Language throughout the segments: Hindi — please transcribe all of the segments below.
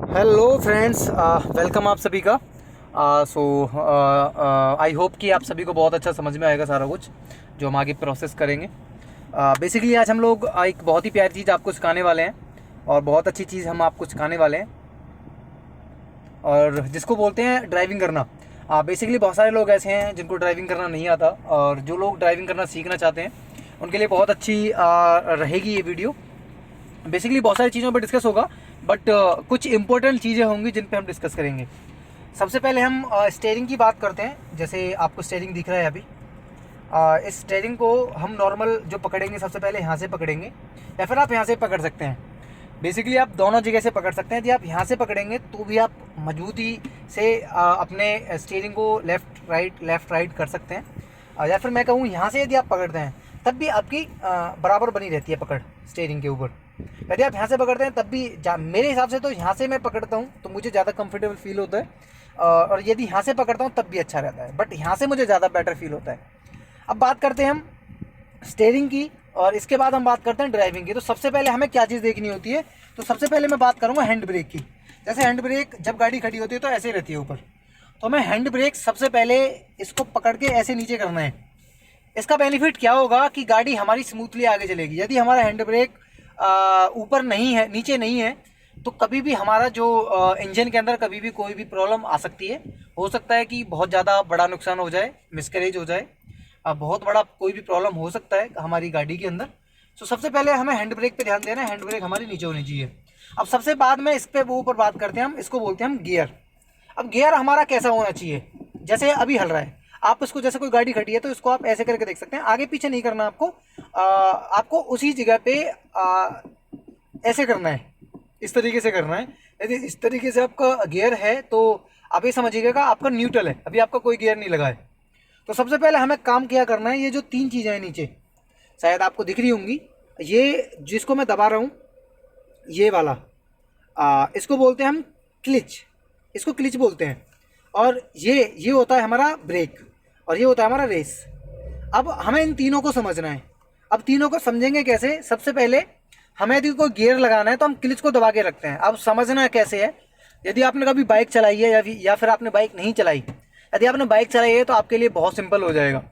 हेलो फ्रेंड्स, वेलकम आप सभी का। सो आई होप कि आप सभी को बहुत अच्छा समझ में आएगा सारा कुछ जो हम आगे प्रोसेस करेंगे। बेसिकली आज हम लोग एक बहुत ही प्यारी चीज़ आपको सिखाने वाले हैं और बहुत अच्छी चीज़ हम आपको सिखाने वाले हैं, और जिसको बोलते हैं ड्राइविंग करना। बेसिकली बहुत सारे लोग ऐसे हैं जिनको ड्राइविंग करना नहीं आता, और जो लोग ड्राइविंग करना सीखना चाहते हैं उनके लिए बहुत अच्छी रहेगी ये वीडियो। बेसिकली बहुत सारी चीज़ों पर डिस्कस होगा, बट कुछ इंपॉर्टेंट चीज़ें होंगी जिन पे हम डिस्कस करेंगे। सबसे पहले हम स्टेयरिंग की बात करते हैं। जैसे आपको स्टेयरिंग दिख रहा है अभी, इस स्टेयरिंग को हम नॉर्मल जो पकड़ेंगे सबसे पहले यहाँ से पकड़ेंगे, या फिर आप यहाँ से पकड़ सकते हैं। बेसिकली आप दोनों जगह से पकड़ सकते हैं। यदि आप यहाँ से पकड़ेंगे तो भी आप मजबूती से अपने स्टीयरिंग को लेफ़्ट राइट कर सकते हैं, या फिर मैं कहूँ यहाँ से यदि आप पकड़ते हैं तब भी आपकी बराबर बनी रहती है पकड़ स्टीयरिंग के ऊपर। यदि आप यहाँ से पकड़ते हैं तब भी मेरे हिसाब से तो यहाँ से मैं पकड़ता हूँ तो मुझे ज़्यादा कंफर्टेबल फील होता है, और यदि यहाँ से पकड़ता हूँ तब भी अच्छा रहता है, बट यहाँ से मुझे ज़्यादा बेटर फील होता है। अब बात करते हैं हम स्टेयरिंग की, और इसके बाद हम बात करते हैं ड्राइविंग की। तो सबसे पहले हमें क्या चीज़ देखनी होती है, तो सबसे पहले मैं बात करूँगा हैंड ब्रेक की। जैसे हैंड ब्रेक जब गाड़ी खड़ी होती है तो ऐसे रहती है ऊपर, तो हमें हैंड ब्रेक सबसे पहले इसको पकड़ के ऐसे नीचे करना है। इसका बेनिफिट क्या होगा कि गाड़ी हमारी स्मूथली आगे चलेगी। यदि हमारा हैंड ब्रेक ऊपर नहीं है, नीचे नहीं है, तो कभी भी हमारा जो इंजन के अंदर कभी भी कोई भी प्रॉब्लम आ सकती है। हो सकता है कि बहुत ज़्यादा बड़ा नुकसान हो जाए, मिसकैरेज हो जाए, बहुत बड़ा कोई भी प्रॉब्लम हो सकता है हमारी गाड़ी के अंदर। तो सबसे पहले हमें हैंड ब्रेक पे ध्यान देना है, हैंड ब्रेक हमारी नीचे होनी चाहिए। अब सबसे बाद में इस पे वो ऊपर बात करते हैं हम, इसको बोलते हैं हम गियर। अब गियर हमारा कैसा होना चाहिए, जैसे अभी हल रहा है, आप इसको जैसे कोई गाड़ी खड़ी है तो इसको आप ऐसे करके देख सकते हैं, आगे पीछे नहीं करना आपको। आपको उसी जगह पे ऐसे करना है, इस तरीके से करना है। यदि इस तरीके से आपका गियर है तो आप ये समझिएगा आपका न्यूट्रल है, अभी आपका कोई गियर नहीं लगा है। तो सबसे पहले हमें काम क्या करना है, ये जो तीन चीज़ें हैं नीचे शायद आपको दिख रही होंगी, ये जिसको मैं दबा रहा हूँ ये वाला, इसको बोलते हैं हम क्लिच, इसको क्लिच बोलते हैं। और ये होता है हमारा ब्रेक, और ये होता है हमारा रेस। अब हमें इन तीनों को समझना है। अब तीनों को समझेंगे कैसे, सबसे पहले हमें यदि कोई गियर लगाना है तो हम क्लिच को दबा के रखते हैं। अब समझना कैसे है, यदि आपने कभी बाइक चलाई है या फिर आपने बाइक नहीं चलाई, यदि आपने बाइक चलाई है तो आपके लिए बहुत सिंपल हो जाएगा।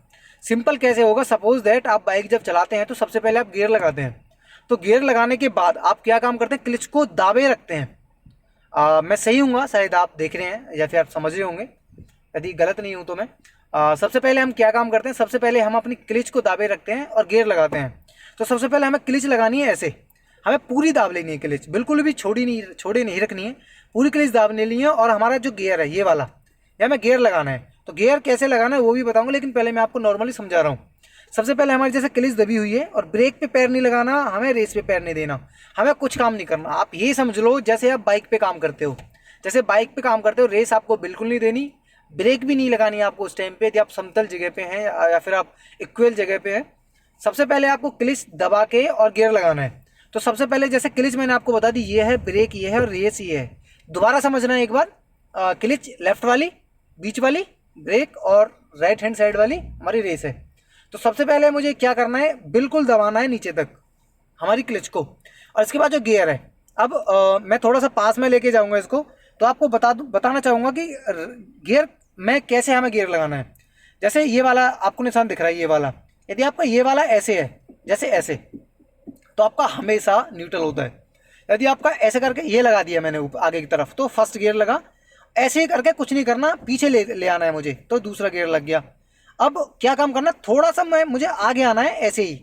सिंपल कैसे होगा, सपोज दैट आप बाइक जब चलाते हैं तो सबसे पहले आप गियर लगाते हैं, तो गियर लगाने के बाद आप क्या काम करते हैं, क्लिच को दाबे रखते हैं। मैं सही हूँगा, शायद आप देख रहे हैं या फिर आप समझ रहे होंगे, यदि गलत नहीं हूँ तो मैं सबसे पहले हम क्या काम करते हैं, सबसे पहले हम अपनी क्लिच को दाबे रखते हैं और गियर लगाते हैं। तो सबसे पहले हमें क्लिच लगानी है ऐसे, हमें पूरी दाब लेनी है क्लिच, बिल्कुल भी छोड़ी नहीं रखनी है, पूरी क्लिच दाब लेनी है। और हमारा जो गियर है ये वाला, ये हमें गियर लगाना है। तो गियर कैसे लगाना है वो भी बताऊंगा, लेकिन पहले मैं आपको नॉर्मली समझा रहा हूँ। सबसे पहले हमारी जैसे क्लिच दबी हुई है और ब्रेक पे पैर नहीं लगाना, हमें रेस पे पैर नहीं देना, हमें कुछ काम नहीं करना। आप ये समझ लो जैसे आप बाइक पे काम करते हो, जैसे बाइक पे काम करते हो, रेस आपको बिल्कुल नहीं देनी, ब्रेक भी नहीं लगानी है आपको उस टाइम पे, यदि आप समतल जगह पे हैं या फिर आप इक्वल जगह पे हैं। सबसे पहले आपको क्लिच दबा के और गियर लगाना है। तो सबसे पहले जैसे क्लिच मैंने आपको बता दी, ये है ब्रेक, ये है और रेस ये है। दोबारा समझना है एक बार, क्लिच लेफ्ट वाली, बीच वाली ब्रेक, और राइट हैंड साइड वाली हमारी रेस है। तो सबसे पहले मुझे क्या करना है, बिल्कुल दबाना है नीचे तक हमारी क्लिच को, और इसके बाद जो गियर है, अब मैं थोड़ा सा पास में लेके जाऊंगा इसको, तो आपको बताना चाहूँगा कि गियर में कैसे हमें गियर लगाना है। जैसे ये वाला आपको निशान दिख रहा है, ये वाला, यदि आपका ये वाला ऐसे है, जैसे ऐसे, तो आपका हमेशा न्यूट्रल होता है। यदि आपका ऐसे करके ये लगा दिया मैंने ऊपर आगे की तरफ, तो फर्स्ट गियर लगा। ऐसे ही करके कुछ नहीं करना, पीछे ले आना है मुझे, तो दूसरा गियर लग गया। अब क्या काम करना, थोड़ा सा मुझे आगे आना है ऐसे ही,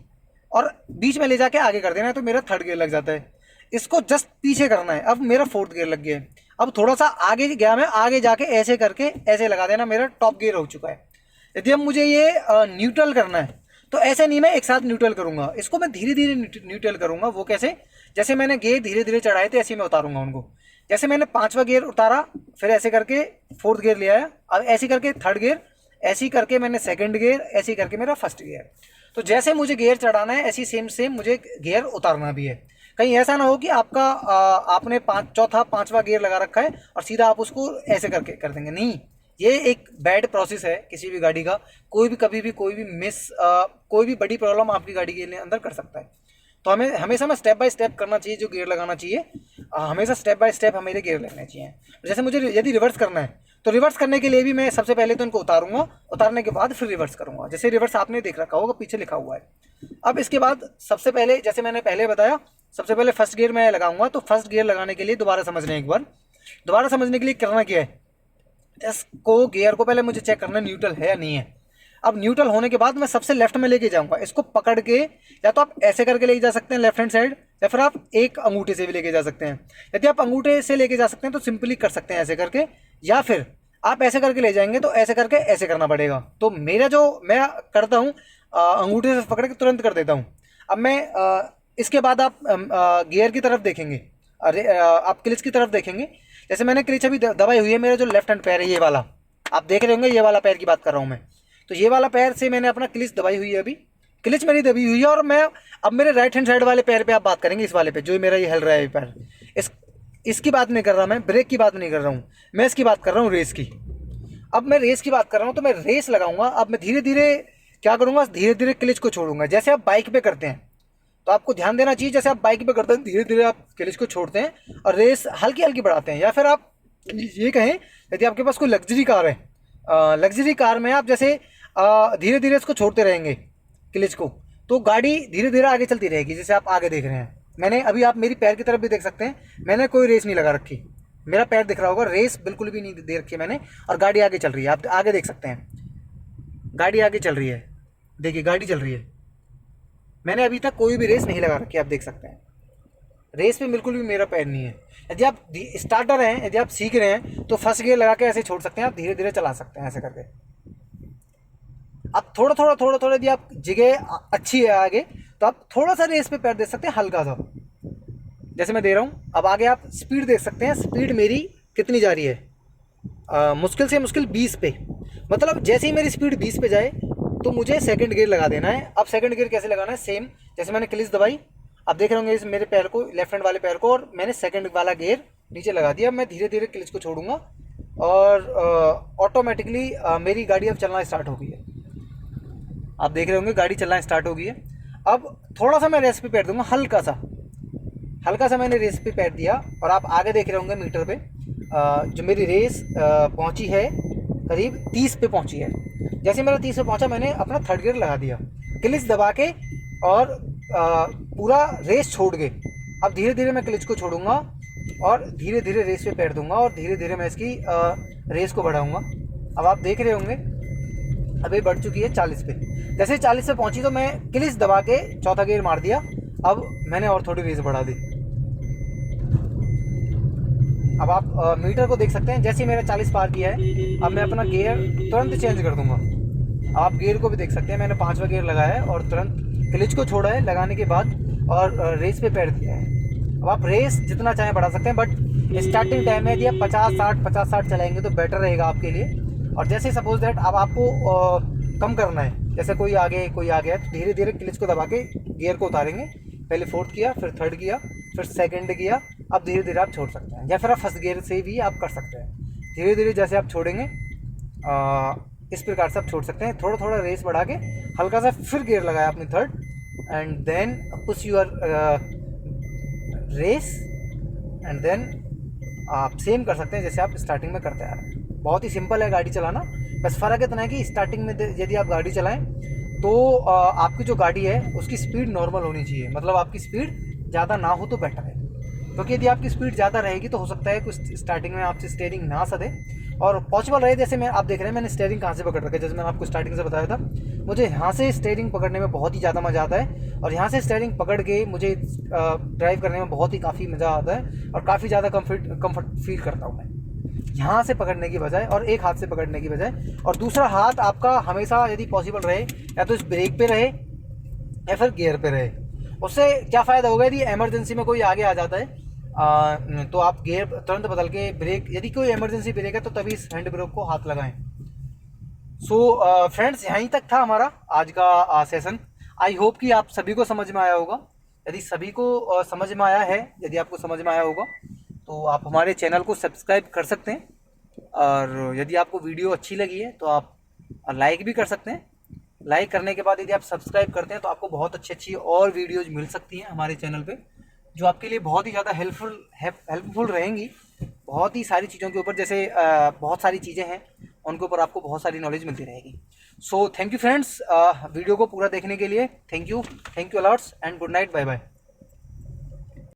और बीच में ले जाके आगे कर देना है, तो मेरा थर्ड गियर लग जाता है। इसको जस्ट पीछे करना है, अब मेरा फोर्थ गियर लग गया है। अब थोड़ा सा आगे गया मैं, आगे जाके ऐसे करके ऐसे लगा देना, मेरा टॉप गियर हो चुका है। यदि अब मुझे ये न्यूट्रल करना है तो ऐसे नहीं मैं एक साथ न्यूट्रल करूंगा, इसको मैं धीरे धीरे न्यूट्रल करूंगा। वो कैसे, जैसे मैंने गियर धीरे धीरे चढ़ाए थे ऐसे ही मैं उतारूंगा उनको। जैसे मैंने पांचवा गियर उतारा, फिर ऐसे करके फोर्थ गियर ले आया, अब ऐसे करके थर्ड गियर, ऐसे करके मैंने सेकंड गियर, ऐसे करके मेरा फर्स्ट गियर। तो जैसे मुझे गियर चढ़ाना है ऐसी सेम मुझे गियर उतारना भी है। कहीं ऐसा ना हो कि आपका आपने चौथा पांचवा गियर लगा रखा है और सीधा आप उसको ऐसे करके कर देंगे, नहीं, ये एक बैड प्रोसेस है किसी भी गाड़ी का। कोई भी कभी भी कोई भी कोई भी बड़ी प्रॉब्लम आपकी गाड़ी के अंदर कर सकता है। तो हमें हमेशा में स्टेप बाय स्टेप करना चाहिए जो गियर लगाना चाहिए। हमेशा स्टेप बाय स्टेप हमें गियर लगने चाहिए। जैसे मुझे यदि रिवर्स करना है तो रिवर्स करने के लिए भी मैं सबसे पहले तो इनको उतारूंगा, उतारने के बाद फिर रिवर्स करूंगा। जैसे रिवर्स आपने देख रखा होगा, पीछे लिखा हुआ है। अब इसके बाद सबसे पहले, जैसे मैंने पहले बताया, सबसे पहले फर्स्ट गियर मैं लगाऊंगा। तो फर्स्ट गियर लगाने के लिए दोबारा समझना, एक बार दोबारा समझने के लिए करना क्या है, इसको गियर को पहले मुझे चेक करना न्यूट्रल है या नहीं है। अब न्यूट्रल होने के बाद मैं सबसे लेफ्ट में लेके जाऊंगा, इसको पकड़ के या तो आप ऐसे करके लेके जा सकते हैं लेफ्ट हैंड साइड, या फिर आप एक अंगूठे से भी लेके जा सकते हैं। यदि आप अंगूठे से लेके जा सकते हैं तो सिंपली कर सकते हैं ऐसे करके, या फिर आप ऐसे करके ले जाएंगे तो ऐसे करके ऐसे करना पड़ेगा। तो मेरा जो मैं करता हूँ, अंगूठे से पकड़ के तुरंत कर देता हूँ। अब मैं इसके बाद आप गियर की तरफ देखेंगे, अरे आप क्लिच की तरफ देखेंगे। जैसे मैंने क्लिच अभी दबाई हुई है, मेरा जो लेफ्ट हैंड पैर है ये वाला, आप देख रहे होंगे, ये वाला पैर की बात कर रहा हूँ मैं। तो ये वाला पैर से मैंने अपना क्लिच दबाई हुई है, अभी क्लिच मेरी दबी हुई है। और मैं अब मेरे राइट हैंड साइड वाले पैर पे आप बात करेंगे, इस वाले पे जो मेरा ये हिल रहा है पैर, इसकी बात नहीं कर रहा मैं, ब्रेक की बात नहीं कर रहा हूँ मैं, इसकी बात कर रहा हूँ रेस की। अब मैं रेस की बात कर रहा हूँ तो मैं रेस लगाऊंगा। अब मैं धीरे धीरे क्या करूँगा, धीरे धीरे क्लिच को छोड़ूंगा। जैसे आप बाइक पे करते हैं तो आपको ध्यान देना चाहिए, जैसे आप बाइक पे करते हैं धीरे धीरे आप क्लिच को छोड़ते हैं और रेस हल्की हल्की बढ़ाते हैं। या फिर आप ये कहें, यदि आपके पास कोई लग्जरी कार है, लग्जरी कार में आप जैसे धीरे धीरे इसको छोड़ते रहेंगे क्लिच को, तो गाड़ी धीरे धीरे आगे चलती रहेगी। जैसे आप आगे देख रहे हैं, मैंने अभी, आप मेरी पैर की तरफ भी देख सकते हैं, मैंने कोई रेस नहीं लगा रखी, मेरा पैर दिख रहा होगा, रेस बिल्कुल भी नहीं दे रखी मैंने, और गाड़ी आगे चल रही है। आप आगे देख सकते हैं, गाड़ी आगे चल रही है, देखिए गाड़ी चल रही है। मैंने अभी तक कोई भी रेस नहीं लगा रखी, आप देख सकते हैं, रेस पे बिल्कुल भी मेरा पैर नहीं है। यदि आप स्टार्टर हैं, यदि आप सीख रहे हैं तो फर्स्ट गियर लगा के ऐसे छोड़ सकते हैं, आप धीरे धीरे चला सकते हैं ऐसे करके। अब थोड़ा थोड़ा यदि आप जगह अच्छी है आगे, तो आप थोड़ा सा रेस पे पैर दे सकते हैं, हल्का सा, जैसे मैं दे रहा हूँ। अब आगे आप स्पीड देख सकते हैं, स्पीड मेरी कितनी जा रही है, मुश्किल से मुश्किल 20 पे। मतलब जैसे ही मेरी स्पीड 20 पे जाए तो मुझे सेकंड गियर लगा देना है। अब सेकंड गियर कैसे लगाना है, सेम जैसे मैंने क्लिच दबाई, आप देख रहे होंगे इस मेरे पैर को, लेफ्ट हैंड वाले पैर को, और मैंने सेकंड वाला गियर नीचे लगा दिया। अब मैं धीरे धीरे क्लिच को छोड़ूंगा और ऑटोमेटिकली मेरी गाड़ी अब चलना स्टार्ट हो गई है। आप देख रहे होंगे गाड़ी चलना स्टार्ट हो गई है। अब थोड़ा सा मैं रेस पे पैर दूंगा, हल्का सा मैंने रेस पे पैर दिया, और आप आगे देख रहे होंगे मीटर पे जो मेरी रेस पहुंची है करीब 30 पे पहुंची है। जैसे मेरा 30 पे पहुंचा, मैंने अपना थर्ड गियर लगा दिया क्लिच दबा के, और पूरा रेस छोड़ के अब धीरे धीरे मैं क्लिच को छोड़ूंगा और धीरे धीरे रेस पे पैर दूंगा, और धीरे धीरे मैं इसकी रेस को बढ़ाऊंगा। अब आप देख रहे होंगे अभी बढ़ चुकी है 40 पे। जैसे 40 पे पहुंची तो मैं क्लिच दबा के चौथा गियर मार दिया। अब मैंने और थोड़ी रेस बढ़ा दी। अब आप मीटर को देख सकते हैं, जैसे ही मेरा 40 पार किया है, अब मैं अपना गियर तुरंत चेंज कर दूंगा। आप गियर को भी देख सकते हैं, मैंने 5वां गियर लगाया है और तुरंत क्लिच को छोड़ा है लगाने के बाद, और रेस पे पैर दिया है। अब आप रेस जितना चाहें बढ़ा सकते हैं, बट स्टार्टिंग टाइम में यदि आप 50-60 चलाएंगे तो बेटर रहेगा आपके लिए। और जैसे सपोज दैट अब आपको कम करना है, जैसे कोई आगे है, तो धीरे धीरे क्लिच को दबा के गियर को उतारेंगे। पहले फोर्थ किया, फिर थर्ड किया, फिर सेकंड किया। अब धीरे धीरे आप छोड़ सकते हैं, या फिर आप फर्स्ट गियर से भी आप कर सकते हैं। धीरे धीरे जैसे आप छोड़ेंगे इस प्रकार से आप छोड़ सकते हैं। थोड़ा थोड़ा रेस बढ़ा के हल्का सा फिर गियर लगाया अपनी third, and then push your race, and then आप सेम कर सकते हैं जैसे आप स्टार्टिंग में करते आ रहे हैं। बहुत ही सिंपल है गाड़ी चलाना, बस फ़र्क इतना है कि स्टार्टिंग में यदि आप गाड़ी चलाएं तो आपकी जो गाड़ी है उसकी स्पीड नॉर्मल होनी चाहिए, मतलब आपकी स्पीड ज़्यादा ना हो तो बेटर है। क्योंकि यदि आपकी स्पीड ज़्यादा रहेगी तो हो सकता है कुछ स्टार्टिंग में आपसे स्टीयरिंग ना सदे और पॉसिबल रहे। जैसे मैं आप देख रहे हैं मैंने स्टीयरिंग कहाँ से पकड़ रखा है, जैसे मैंने आपको स्टार्टिंग से बताया था, मुझे यहाँ से स्टीयरिंग पकड़ने में बहुत ही ज़्यादा मज़ा आता है, और यहाँ से स्टीयरिंग पकड़ के मुझे ड्राइव करने में बहुत ही काफ़ी मज़ा आता है, और काफ़ी ज़्यादा कम्फर्ट फील करता हूँ मैं यहाँ से पकड़ने की बजाय, और एक हाथ से पकड़ने की बजाय। और दूसरा हाथ आपका हमेशा यदि पॉसिबल रहे या तो इस ब्रेक पे रहे या फिर गियर पे रहे। उससे क्या फ़ायदा होगा, यदि इमरजेंसी में कोई आगे आ जाता है तो आप गियर तुरंत बदल के ब्रेक, यदि कोई इमरजेंसी ब्रेक है तो तभी इस हैंड ब्रेक को हाथ लगाएं। सो फ्रेंड्स, यहीं तक था हमारा आज का सेशन। आई होप कि आप सभी को समझ में आया होगा। यदि सभी को समझ में आया है, यदि आपको समझ में आया होगा तो आप हमारे चैनल को सब्सक्राइब कर सकते हैं, और यदि आपको वीडियो अच्छी लगी है तो आप लाइक भी कर सकते हैं। लाइक करने के बाद यदि आप सब्सक्राइब करते हैं तो आपको बहुत अच्छी अच्छी और वीडियोज़ मिल सकती हैं हमारे चैनल पे, जो आपके लिए बहुत ही ज़्यादा हेल्पफुल रहेंगी। बहुत ही सारी चीज़ों के ऊपर, जैसे बहुत सारी चीज़ें हैं उनके ऊपर आपको बहुत सारी नॉलेज मिलती रहेगी। So thank you friends, video को पूरा देखने के लिए thank you a lots and good night, bye bye.